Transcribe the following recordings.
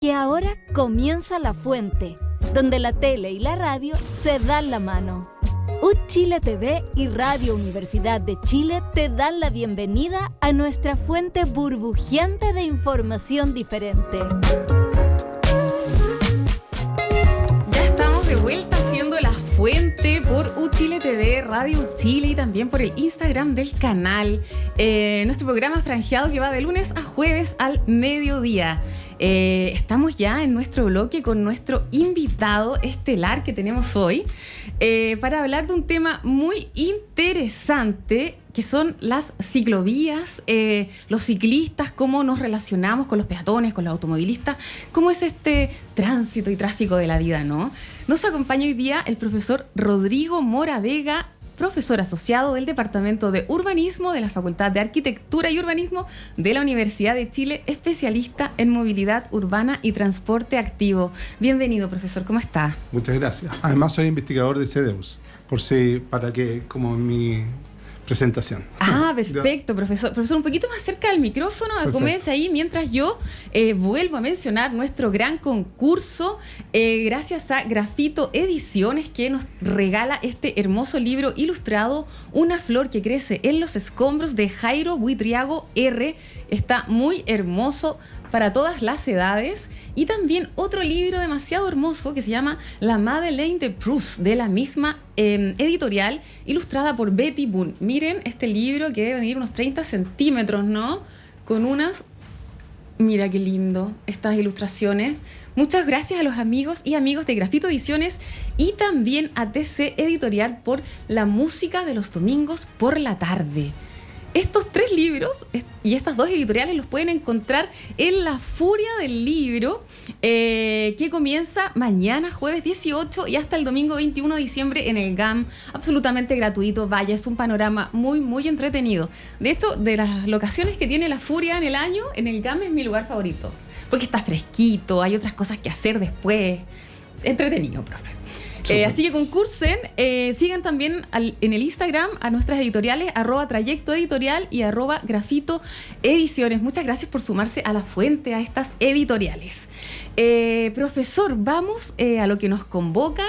Que ahora comienza La Fuente, donde la tele y la radio se dan la mano. Chile TV y Radio Universidad de Chile te dan la bienvenida a nuestra fuente burbujeante de información diferente. Ya estamos de vuelta haciendo La Fuente por Chile TV, Radio Chile y también por el Instagram del canal. Nuestro programa franjeado que va de lunes a jueves al mediodía. Estamos ya en nuestro bloque con nuestro invitado estelar que tenemos hoy para hablar de un tema muy interesante que son las ciclovías, los ciclistas, cómo nos relacionamos con los peatones, con los automovilistas, cómo es este tránsito y tráfico de la vida, ¿no? Nos acompaña hoy día el profesor Rodrigo Mora Vega, profesor asociado del Departamento de Urbanismo de la Facultad de Arquitectura y Urbanismo de la Universidad de Chile, especialista en movilidad urbana y transporte activo. Bienvenido, profesor, ¿cómo está? Muchas gracias. Además, soy investigador de CEDEUS, para que, como mi presentación. Ah, perfecto, profesor. Profesor, un poquito más cerca del micrófono, acomódese ahí mientras yo vuelvo a mencionar nuestro gran concurso gracias a Grafito Ediciones, que nos regala este hermoso libro ilustrado, Una flor que crece en los escombros, de Jairo Buitriago R. Está muy hermoso para todas las edades. Y también otro libro demasiado hermoso que se llama La Madeleine de Proust, de la misma editorial, ilustrada por Betty Boone. Miren este libro que debe medir unos 30 centímetros, ¿no? Con unas... Mira qué lindo estas ilustraciones. Muchas gracias a los amigos y amigos de Grafito Ediciones y también a TC Editorial por la música de los domingos por la tarde. Estos 3 libros y estas 2 editoriales los pueden encontrar en La Furia del Libro, que comienza mañana, jueves 18, y hasta el domingo 21 de diciembre en el GAM. Absolutamente gratuito. Vaya, es un panorama muy, muy entretenido. De hecho, de las locaciones que tiene La Furia en el año, en el GAM es mi lugar favorito. Porque está fresquito, hay otras cosas que hacer después. Entretenido, profe. Así que concursen, sigan también en el Instagram a nuestras editoriales, @trayectoeditorial y @grafitoediciones. Muchas gracias por sumarse a La Fuente, a estas editoriales. Profesor, vamos a lo que nos convoca.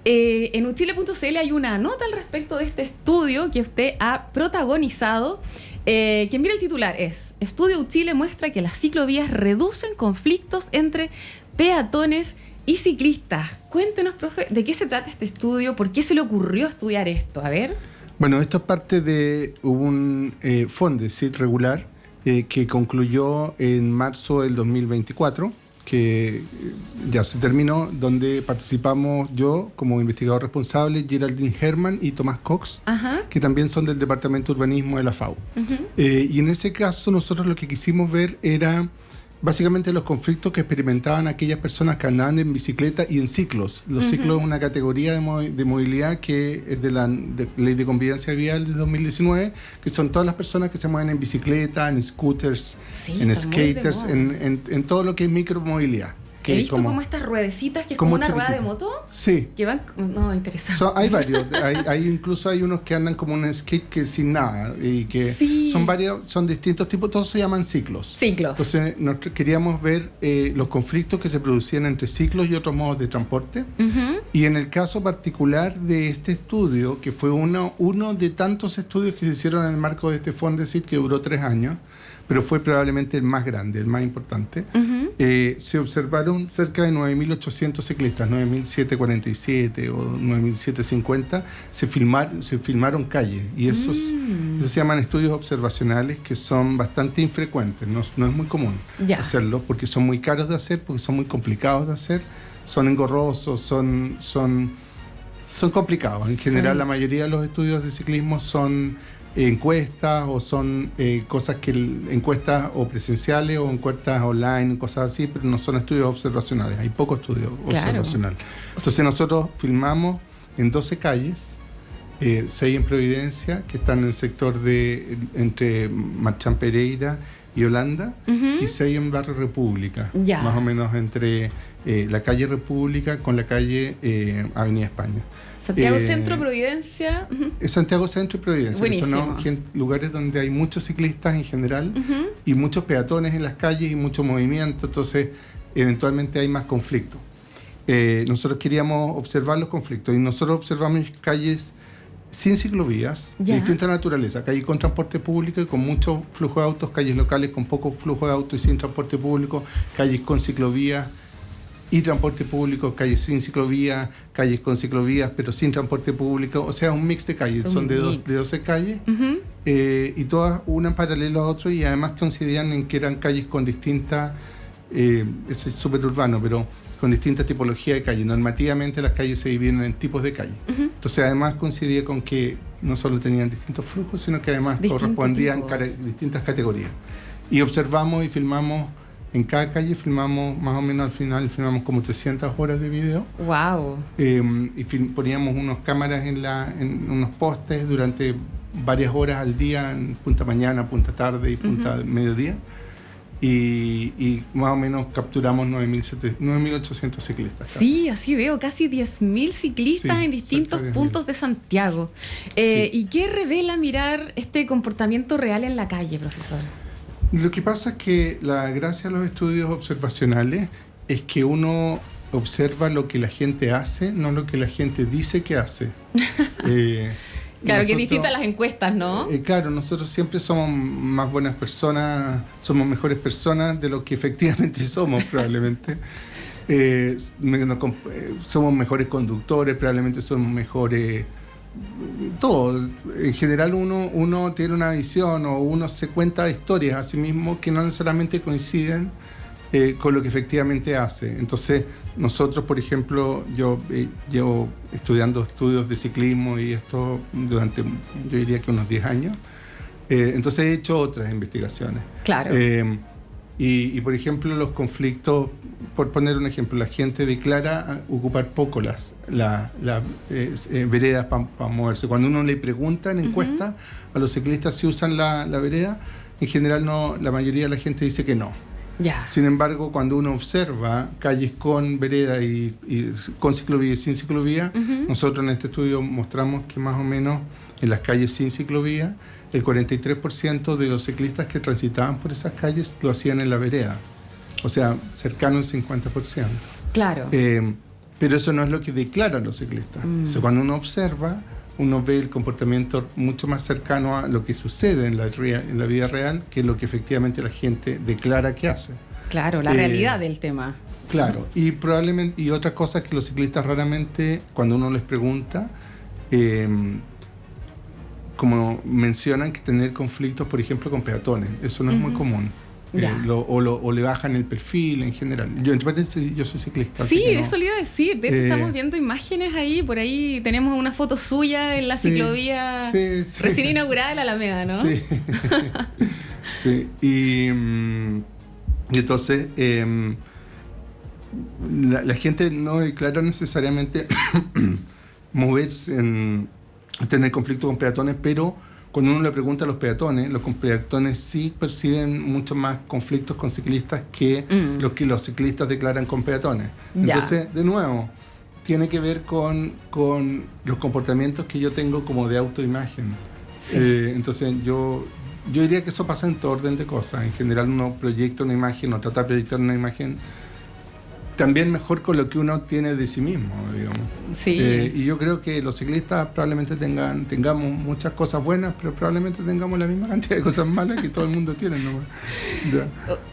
En uchile.cl hay una nota al respecto de este estudio que usted ha protagonizado. Que mira, el titular es: Estudio Uchile muestra que las ciclovías reducen conflictos entre peatones y ciclistas. Cuéntenos, profe, ¿de qué se trata este estudio? ¿Por qué se le ocurrió estudiar esto? A ver. Bueno, esto es parte de un Fondesit regular que concluyó en marzo del 2024, que ya se terminó, donde participamos yo como investigador responsable, Geraldine Herman y Tomás Cox, que también son del Departamento de Urbanismo de la FAU. Y en ese caso nosotros lo que quisimos ver era básicamente los conflictos que experimentaban aquellas personas que andaban en bicicleta y en ciclos. Los ciclos es una categoría de movilidad que es de la Ley de Convivencia Vial de 2019, que son todas las personas que se mueven en bicicleta, en scooters, en skaters, en todo lo que es micromovilidad. He visto como estas ruedecitas que es como una rueda de moto. Sí. Que van... No, interesante. Hay varios. Incluso hay unos que andan como un skate que sin nada. Y que son distintos tipos. Todos se llaman ciclos. Entonces nosotros queríamos ver los conflictos que se producían entre ciclos y otros modos de transporte. Y en el caso particular de este estudio, que fue uno de tantos estudios que se hicieron en el marco de este Fondesit, que duró 3 años, pero fue probablemente el más grande, el más importante. Se observaron cerca de 9.800 ciclistas, 9.747 o 9.750, se filmaron calles, y esos se llaman estudios observacionales, que son bastante infrecuentes, no es muy común hacerlo, porque son muy caros de hacer, porque son muy complicados de hacer, son engorrosos, son complicados. En general, la mayoría de los estudios de ciclismo son encuestas o son cosas encuestas o presenciales o encuestas online, cosas así, pero no son estudios observacionales. Hay poco estudio observacional. Entonces nosotros filmamos en 12 calles, 6 en Providencia, que están en el sector entre Marchán Pereira y Holanda, y 6 en Barrio República, más o menos entre la calle República con la calle Avenida España. Santiago Centro, Providencia. Santiago Centro y Providencia. Buenísimo. Son lugares donde hay muchos ciclistas en general y muchos peatones en las calles y mucho movimiento. Entonces, eventualmente hay más conflictos. Nosotros queríamos observar los conflictos y nosotros observamos calles sin ciclovías, de distinta naturaleza, calles con transporte público y con mucho flujo de autos, calles locales con poco flujo de autos y sin transporte público, calles con ciclovías y transporte público, calles sin ciclovías, calles con ciclovías pero sin transporte público, o sea, un mix de calles, son de 12 calles, y todas una en paralelo a otra, y además coincidían en que eran calles con distintas, eso es súper urbano, pero con distintas tipologías de calles. Normativamente las calles se dividen en tipos de calles. Entonces además coincidía con que no solo tenían distintos flujos, sino que además correspondían distintas categorías. Y observamos y filmamos en cada calle, filmamos más o menos al final, filmamos como 300 horas de video. ¡Wow! Y poníamos unas cámaras en unos postes durante varias horas al día, en punta mañana, punta tarde y punta mediodía. Y más o menos capturamos 9.800 ciclistas. Sí, así veo, casi 10.000 ciclistas en distintos puntos de Santiago. ¿Y qué revela mirar este comportamiento real en la calle, profesor? Lo que pasa es que la gracia de los estudios observacionales es que uno observa lo que la gente hace, no lo que la gente dice que hace. Claro, que distintas las encuestas, ¿no? Claro, nosotros siempre somos más buenas personas, somos mejores personas de lo que efectivamente somos, probablemente. Somos mejores conductores, probablemente somos mejores... Todo. En general uno tiene una visión o uno se cuenta historias a sí mismo que no necesariamente coinciden con lo que efectivamente hace. Entonces, nosotros, por ejemplo, yo llevo estudiando estudios de ciclismo y esto durante, yo diría que unos 10 años. Entonces he hecho otras investigaciones. Claro. Y por ejemplo, los conflictos, por poner un ejemplo, la gente declara ocupar poco las veredas para moverse. Cuando uno le pregunta en encuestas a los ciclistas si usan la vereda, en general no, la mayoría de la gente dice que no. Ya. Sin embargo, cuando uno observa calles con vereda y con ciclovía y sin ciclovía, nosotros en este estudio mostramos que más o menos en las calles sin ciclovía, el 43% de los ciclistas que transitaban por esas calles lo hacían en la vereda. O sea, cercano al 50%. Claro. Pero eso no es lo que declaran los ciclistas. O sea, cuando uno observa, uno ve el comportamiento mucho más cercano a lo que sucede en la vida real que lo que efectivamente la gente declara que hace. Claro, la realidad del tema. Claro, y probablemente, y otra cosa es que los ciclistas raramente, cuando uno les pregunta, como mencionan que tener conflictos, por ejemplo, con peatones. Eso no es muy común. O le bajan el perfil en general. Yo soy ciclista. Sí, eso le iba a decir. De hecho, estamos viendo imágenes ahí. Por ahí tenemos una foto suya en la ciclovía recién inaugurada de la Alameda, ¿no? Sí. Sí. Y entonces, la gente no declara necesariamente moverse tener conflicto con peatones, pero cuando uno le pregunta a los peatones sí perciben mucho más conflictos con ciclistas que los ciclistas declaran con peatones. Entonces, de nuevo, tiene que ver con los comportamientos que yo tengo como de autoimagen. Sí. Entonces, yo diría que eso pasa en todo orden de cosas. En general, uno proyecta una imagen o trata de proyectar una imagen también mejor con lo que uno tiene de sí mismo, digamos. Sí. Y yo creo que los ciclistas probablemente tengamos muchas cosas buenas, pero probablemente tengamos la misma cantidad de cosas malas que todo el mundo tiene, ¿no?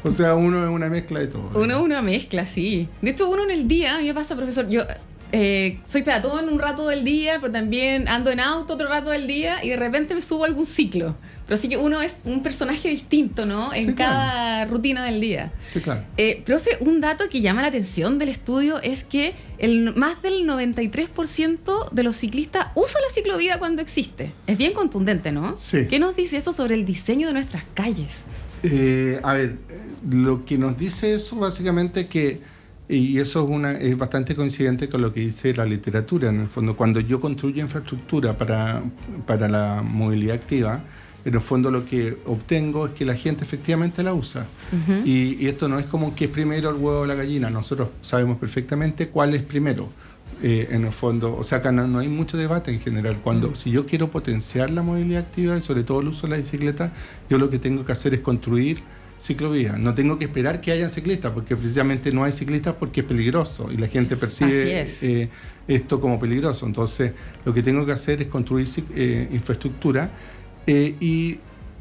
O sea, uno es una mezcla de todo. Uno es una mezcla, sí. De hecho, uno en el día, a mí me pasa, profesor, yo soy peatón un rato del día, pero también ando en auto otro rato del día y de repente me subo a algún ciclo. Pero así que uno es un personaje distinto, ¿no? En cada rutina del día. Sí, claro. Profe, un dato que llama la atención del estudio es que más del 93% de los ciclistas usa la ciclovía cuando existe. Es bien contundente, ¿no? Sí. ¿Qué nos dice eso sobre el diseño de nuestras calles? A ver, lo que nos dice eso básicamente que, y eso es bastante coincidente con lo que dice la literatura, en el fondo, cuando yo construyo infraestructura para la movilidad activa, en el fondo lo que obtengo es que la gente efectivamente la usa. Y esto no es como que es primero el huevo o la gallina. Nosotros sabemos perfectamente cuál es primero. En el fondo, o sea, acá no hay mucho debate en general. Si yo quiero potenciar la movilidad activa y sobre todo el uso de la bicicleta, yo lo que tengo que hacer es construir ciclovía. No tengo que esperar que hayan ciclistas, porque precisamente no hay ciclistas porque es peligroso y la gente percibe esto como peligroso. Entonces, lo que tengo que hacer es construir infraestructura y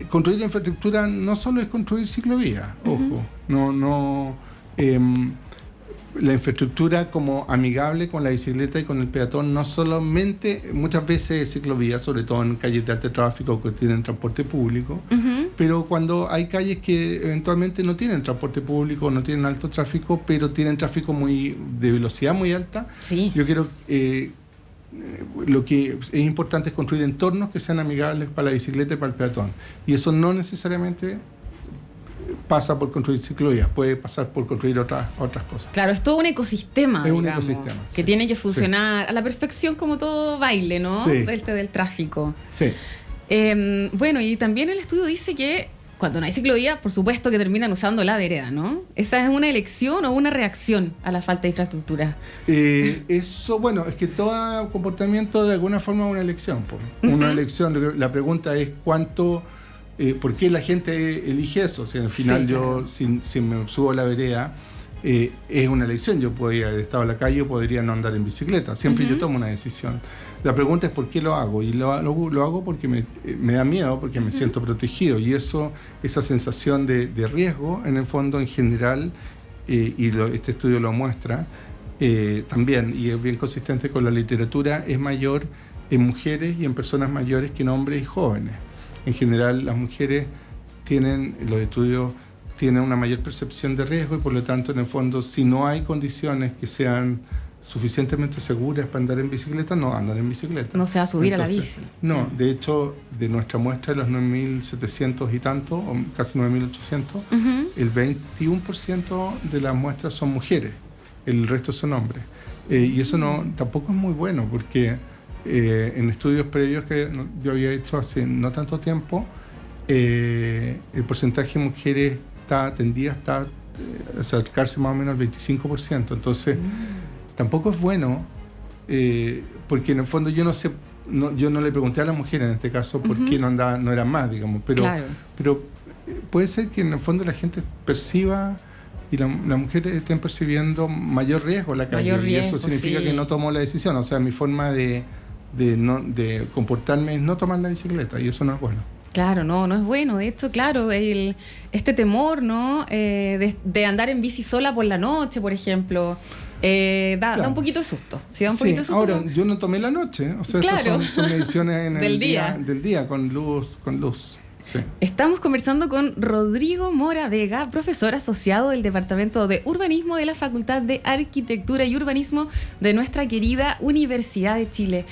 construir la infraestructura no solo es construir ciclovías, ojo, la infraestructura como amigable con la bicicleta y con el peatón, no solamente, muchas veces ciclovías, sobre todo en calles de alto tráfico que tienen transporte público, pero cuando hay calles que eventualmente no tienen transporte público, no tienen alto tráfico, pero tienen tráfico de velocidad muy alta, yo quiero... lo que es importante es construir entornos que sean amigables para la bicicleta y para el peatón. Y eso no necesariamente pasa por construir ciclovías, puede pasar por construir otras cosas. Claro, es todo un ecosistema, es un ecosistema, que tiene que funcionar a la perfección como todo baile, ¿no? Del tráfico. Sí. Bueno, y también el estudio dice que cuando no hay ciclovía, por supuesto que terminan usando la vereda, ¿no? ¿Esa es una elección o una reacción a la falta de infraestructura? Eso, bueno, es que todo comportamiento de alguna forma es una elección. Una elección, la pregunta es cuánto, ¿por qué la gente elige eso? Si al final yo, si me subo a la vereda, es una elección. Yo podría haber estado en la calle o podría no andar en bicicleta. Siempre yo tomo una decisión. La pregunta es por qué lo hago. Y lo hago porque me da miedo, porque me siento protegido. Y esa sensación de riesgo, en el fondo, en general, este estudio lo muestra también, y es bien consistente con la literatura, es mayor en mujeres y en personas mayores que en hombres y jóvenes. En general, las mujeres los estudios tienen una mayor percepción de riesgo y por lo tanto, en el fondo, si no hay condiciones que sean suficientemente seguras para andar en bicicleta, no andan en bicicleta. No se va a subir a la bici. No, de hecho, de nuestra muestra de los 9.700 y tanto, o casi 9.800, el 21% de las muestras son mujeres, el resto son hombres. Y eso tampoco es muy bueno, porque en estudios previos que yo había hecho hace no tanto tiempo, el porcentaje de mujeres tendía hasta acercarse más o menos al 25%. Entonces, tampoco es bueno, porque en el fondo yo no le pregunté a las mujeres en este caso por qué no eran más, digamos, pero puede ser que en el fondo la gente perciba y las mujeres estén percibiendo mayor riesgo en la calle, y eso significa que no tomó la decisión. O sea, mi forma de comportarme es no tomar la bicicleta, y eso no es bueno. Claro, no es bueno. De hecho, claro, este temor, ¿no? De andar en bici sola por la noche, por ejemplo, da un poquito de susto. ¿Sí? Da un poquito de susto. Ahora, yo no tomé la noche, o sea, estas son mediciones en del día, con luz. Sí. Estamos conversando con Rodrigo Mora Vega, profesor asociado del Departamento de Urbanismo de la Facultad de Arquitectura y Urbanismo de nuestra querida Universidad de Chile.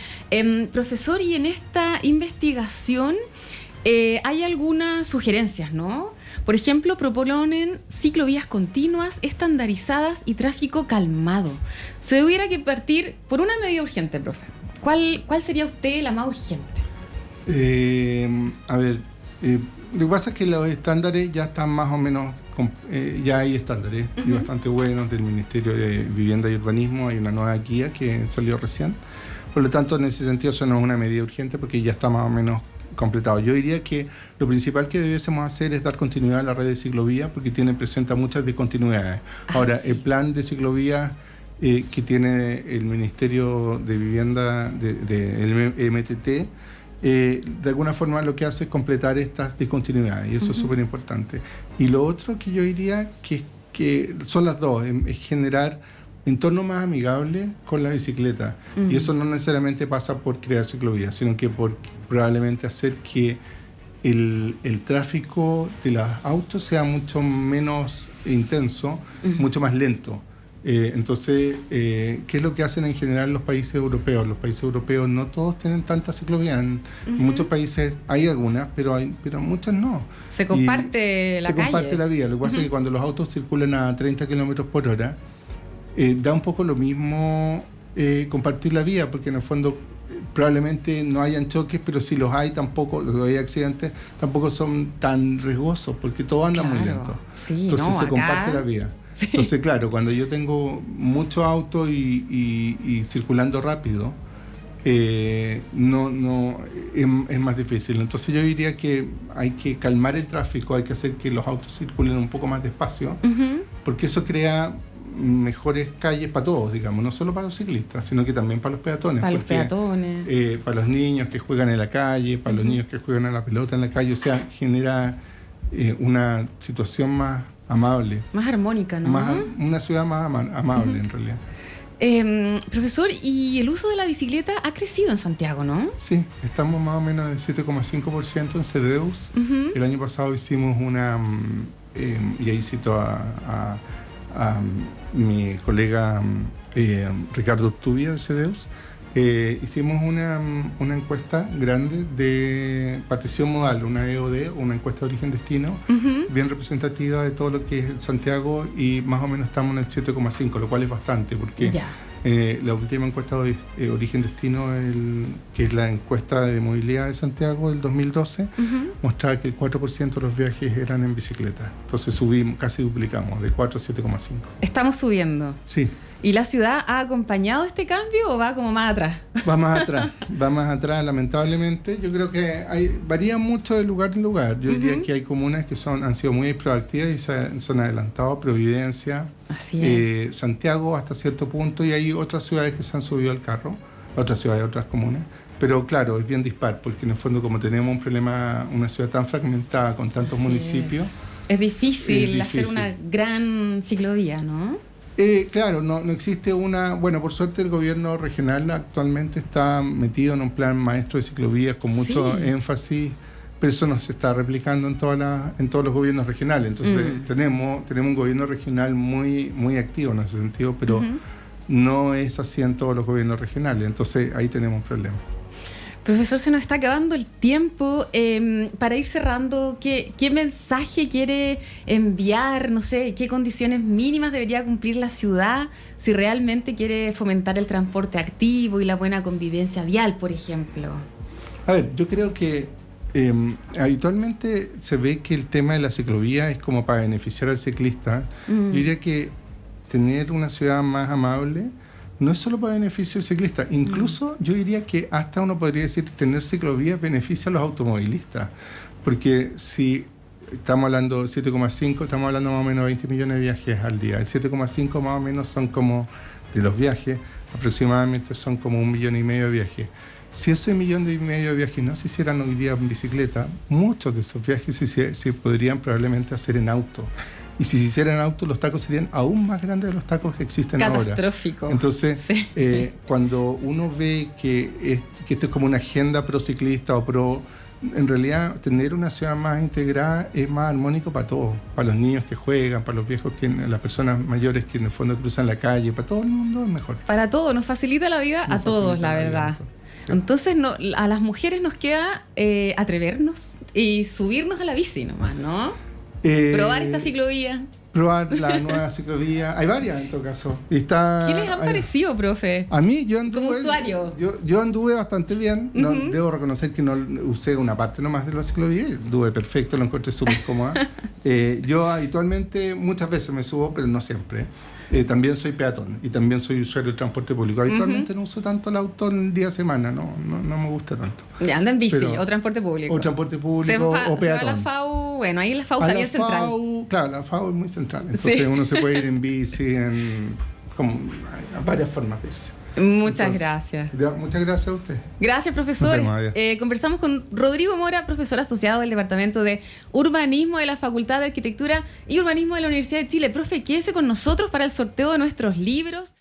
Profesor, y en esta investigación hay algunas sugerencias, ¿no? Por ejemplo, proponen ciclovías continuas, estandarizadas y tráfico calmado. Si hubiera que partir por una medida urgente, profe, ¿cuál sería usted la más urgente? Lo que pasa es que los estándares ya están más o menos, ya hay estándares y bastante buenos del Ministerio de Vivienda y Urbanismo. Hay una nueva guía que salió recién. Por lo tanto, en ese sentido, eso no es una medida urgente porque ya está más o menos completado. Yo diría que lo principal que debiésemos hacer es dar continuidad a la red de ciclovías porque presenta muchas discontinuidades. Ahora, el plan de ciclovías que tiene el Ministerio de Vivienda el MTT, de alguna forma lo que hace es completar estas discontinuidades, y eso es súper importante. Y lo otro que yo diría que son las dos, es generar entornos más amigables con la bicicleta. Y eso no necesariamente pasa por crear ciclovías, sino que por probablemente hacer que el tráfico de los autos sea mucho menos intenso, mucho más lento. Entonces, ¿qué es lo que hacen en general los países europeos? Los países europeos no todos tienen tantas ciclovías. En muchos países hay algunas, pero muchas no. Se comparte la calle. Se comparte la vía. Lo que pasa es que cuando los autos circulan a 30 kilómetros por hora, da un poco lo mismo compartir la vía, porque en el fondo probablemente no hayan choques, pero si los hay hay accidentes, tampoco son tan riesgosos, porque todos andan muy lento. Sí, entonces se comparte la vía. Sí. Entonces, claro, cuando yo tengo mucho auto y circulando rápido, no es más difícil. Entonces yo diría que hay que calmar el tráfico, hay que hacer que los autos circulen un poco más despacio, porque eso crea mejores calles para todos, digamos, no solo para los ciclistas, sino que también para los peatones. Para los peatones. Para los niños que juegan en la calle, para los niños que juegan a la pelota en la calle, o sea, genera una situación más amable. Más armónica, ¿no? Una ciudad más amable, en realidad. Profesor, y el uso de la bicicleta ha crecido en Santiago, ¿no? Sí, estamos más o menos en 7,5% en CDEUS. El año pasado hicimos y ahí cito a mi colega Ricardo Urtubia de CDEUS, hicimos una encuesta grande de partición modal, una EOD, una encuesta de origen-destino, bien representativa de todo lo que es Santiago, y más o menos estamos en el 7,5, lo cual es bastante, porque la última encuesta de origen-destino, que es la encuesta de movilidad de Santiago del 2012, mostraba que el 4% de los viajes eran en bicicleta. Entonces subimos, casi duplicamos, de 4 a 7,5. Estamos subiendo. Sí. ¿Y la ciudad ha acompañado este cambio o va como más atrás? Va más atrás, lamentablemente. Yo creo que varía mucho de lugar en lugar. Yo diría que hay comunas que han sido muy proactivas y se han adelantado. Providencia, Santiago hasta cierto punto, y hay otras ciudades que se han subido al carro, otras ciudades, otras comunas. Pero claro, es bien dispar, porque en el fondo, como tenemos un problema, una ciudad tan fragmentada con tantos municipios, es difícil hacer una gran ciclovía, ¿no? Claro, no existe bueno, por suerte el gobierno regional actualmente está metido en un plan maestro de ciclovías con mucho énfasis, pero eso no se está replicando en todos los gobiernos regionales. Entonces tenemos un gobierno regional muy, muy activo en ese sentido, pero no es así en todos los gobiernos regionales. Entonces ahí tenemos un problema. Profesor, se nos está acabando el tiempo. Para ir cerrando, ¿qué mensaje quiere enviar? No sé, ¿qué condiciones mínimas debería cumplir la ciudad si realmente quiere fomentar el transporte activo y la buena convivencia vial, por ejemplo? A ver, yo creo que habitualmente se ve que el tema de la ciclovía es como para beneficiar al ciclista. Yo diría que tener una ciudad más amable no es solo para beneficio del ciclista, incluso yo diría que hasta uno podría decir que tener ciclovías beneficia a los automovilistas, porque si estamos hablando de 7,5, estamos hablando más o menos de 20 millones de viajes al día. El 7,5 más o menos son como, de los viajes, aproximadamente son como 1,5 millones de viajes. Si ese 1,5 millones de viajes no se hicieran hoy día en bicicleta, muchos de esos viajes se podrían probablemente hacer en auto. Y si se hicieran en auto, los tacos serían aún más grandes de los tacos que existen ahora. Catastrófico. Entonces, cuando uno ve que esto es como una agenda pro ciclista o pro... En realidad, tener una ciudad más integrada es más armónico para todos. Para los niños que juegan, para los viejos, las personas mayores que en el fondo cruzan la calle. Para todo el mundo es mejor. Para todos, nos facilita la vida a todos, la verdad. Sí. Entonces, a las mujeres nos queda atrevernos y subirnos a la bici nomás, ¿no? Probar esta ciclovía. Probar la nueva ciclovía. Hay varias en todo caso. ¿Qué les han parecido, profe? A mí, yo anduve... Como usuario. Yo anduve bastante bien. No, debo reconocer que no usé una parte nomás de la ciclovía. Anduve perfecto, lo encontré súper cómoda. Yo habitualmente, muchas veces me subo, pero no siempre. También soy peatón y también soy usuario del transporte público. Habitualmente no uso tanto el auto en el día de semana, no me gusta tanto. Anda en bici o transporte público. O transporte público o peatón. Se va a la FAU, bueno, ahí la FAU está bien central. Claro, la FAU es muy central. Entonces uno se puede ir en bici, como varias formas de irse. Muchas gracias. Muchas gracias a usted. Gracias, profesor. Conversamos con Rodrigo Mora, profesor asociado del Departamento de Urbanismo de la Facultad de Arquitectura y Urbanismo de la Universidad de Chile. Profe, quédese con nosotros para el sorteo de nuestros libros.